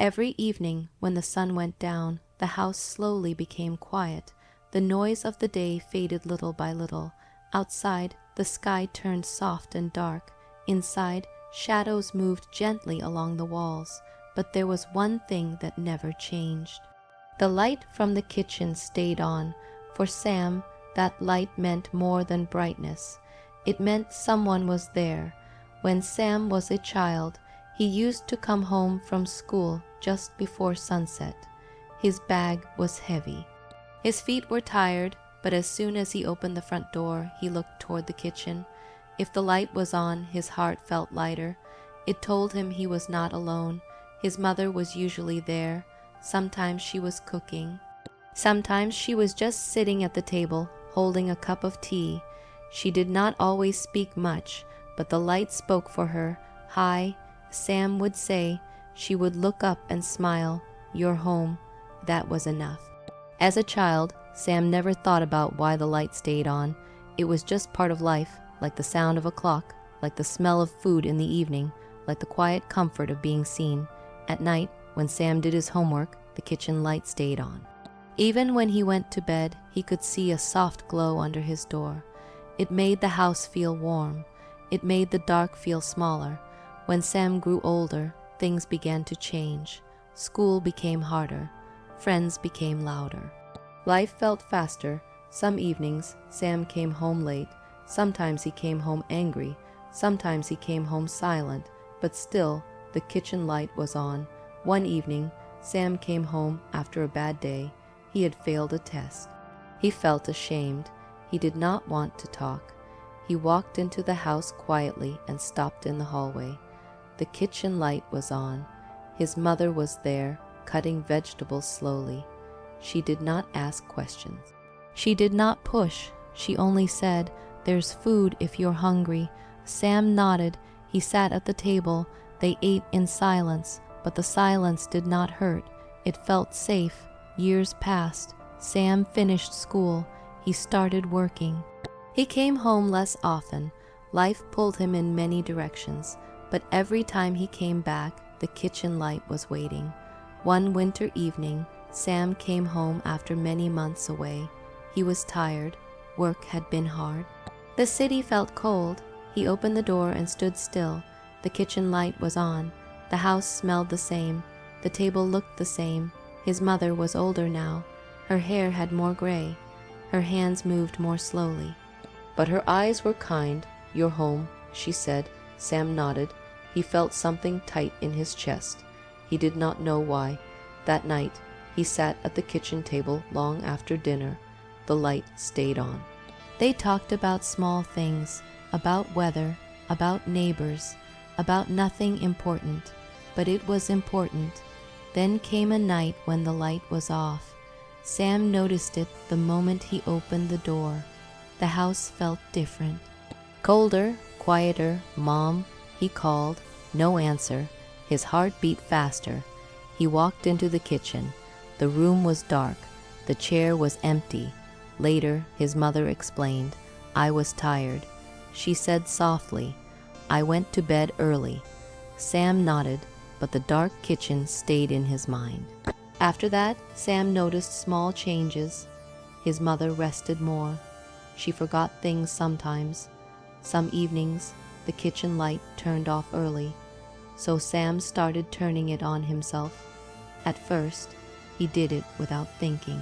Every evening, when the sun went down, the house slowly became quiet. The noise of the day faded little by little. Outside, the sky turned soft and dark. Inside, shadows moved gently along the walls. But there was one thing that never changed. The light from the kitchen stayed on. For Sam, that light meant more than brightness. It meant someone was there. When Sam was a child, he used to come home from school just before sunset. His bag was heavy. His feet were tired, but as soon as he opened the front door, he looked toward the kitchen. If the light was on, his heart felt lighter. It told him he was not alone. His mother was usually there. Sometimes she was cooking. Sometimes she was just sitting at the table, holding a cup of tea. She did not always speak much, but the light spoke for her. "Hi," Sam would say. She would look up and smile. "You're home." That was enough. As a child, Sam never thought about why the light stayed on. It was just part of life, like the sound of a clock, like the smell of food in the evening, like the quiet comfort of being seen. At night, when Sam did his homework, the kitchen light stayed on. Even when he went to bed, he could see a soft glow under his door. It made the house feel warm. It made the dark feel smaller. When Sam grew older, things began to change. School became harder. Friends became louder. Life felt faster. Some evenings, Sam came home late. Sometimes he came home angry. Sometimes he came home silent. But still, the kitchen light was on. One evening, Sam came home after a bad day. He had failed a test. He felt ashamed. He did not want to talk. He walked into the house quietly and stopped in the hallway. The kitchen light was on. His mother was there, cutting vegetables slowly. She did not ask questions. She did not push. She only said, "There's food if you're hungry." Sam nodded. He sat at the table. They ate in silence, but the silence did not hurt. It felt safe. Years passed. Sam finished school. He started working. He came home less often. Life pulled him in many directions, but every time he came back, the kitchen light was waiting. One winter evening, Sam came home after many months away. He was tired. Work had been hard. The city felt cold. He opened the door and stood still. The kitchen light was on. The house smelled the same. The table looked the same. His mother was older now. Her hair had more gray. Her hands moved more slowly. But her eyes were kind. "You're home," she said. Sam nodded. He felt something tight in his chest. He did not know why. That night, he sat at the kitchen table long after dinner. The light stayed on. They talked about small things, about weather, about neighbors, about nothing important. But it was important. Then came a night when the light was off. Sam noticed it the moment he opened the door. The house felt different. "Colder, quieter, Mom," he called. No answer. His heart beat faster. He walked into the kitchen. The room was dark. The chair was empty. Later, his mother explained, "I was tired." She said softly, "I went to bed early." Sam nodded, but the dark kitchen stayed in his mind. After that, Sam noticed small changes. His mother rested more. She forgot things sometimes. Some evenings, the kitchen light turned off early, so Sam started turning it on himself. At first, he did it without thinking.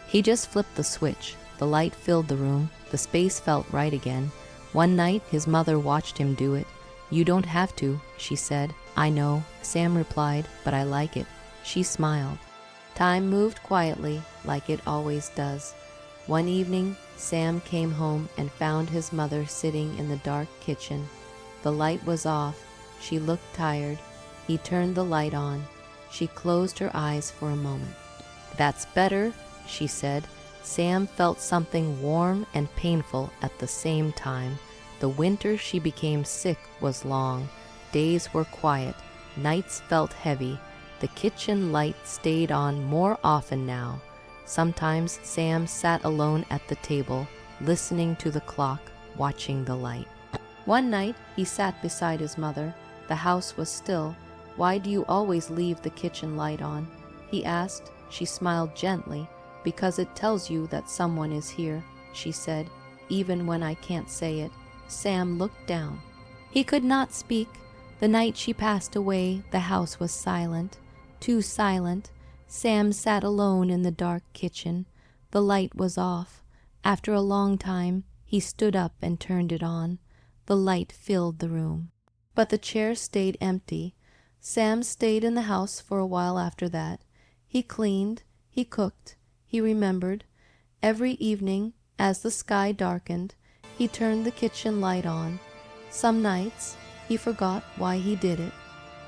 He just flipped the switch. The light filled the room. The space felt right again. One night, his mother watched him do it. "You don't have to," she said. "I know," Sam replied, "but I like it." She smiled. Time moved quietly, like it always does. One evening, Sam came home and found his mother sitting in the dark kitchen. The light was off. She looked tired. He turned the light on. She closed her eyes for a moment. "That's better," she said. Sam felt something warm and painful at the same time. The winter she became sick was long. Days were quiet. Nights felt heavy. The kitchen light stayed on more often now. Sometimes Sam sat alone at the table, listening to the clock, watching the light. One night, he sat beside his mother. The house was still. "Why do you always leave the kitchen light on?" he asked. She smiled gently. "Because it tells you that someone is here," she said, "even when I can't say it." Sam looked down. He could not speak. The night she passed away, the house was silent, too silent. Sam sat alone in the dark kitchen. The light was off. After a long time, he stood up and turned it on. The light filled the room. But the chair stayed empty. Sam stayed in the house for a while after that. He cleaned, he cooked, he remembered. Every evening, as the sky darkened, he turned the kitchen light on. Some nights, he forgot why he did it.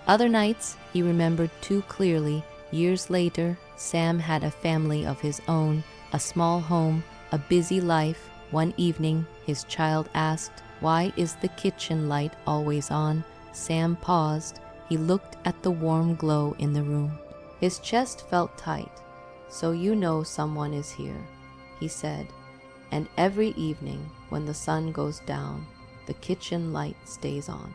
Other nights, he remembered too clearly. Years later, Sam had a family of his own, a small home, a busy life. One evening, his child asked, "Why is the kitchen light always on?" Sam paused. He looked at the warm glow in the room. His chest felt tight. "So you know someone is here," he said. "And every evening when the sun goes down, the kitchen light stays on."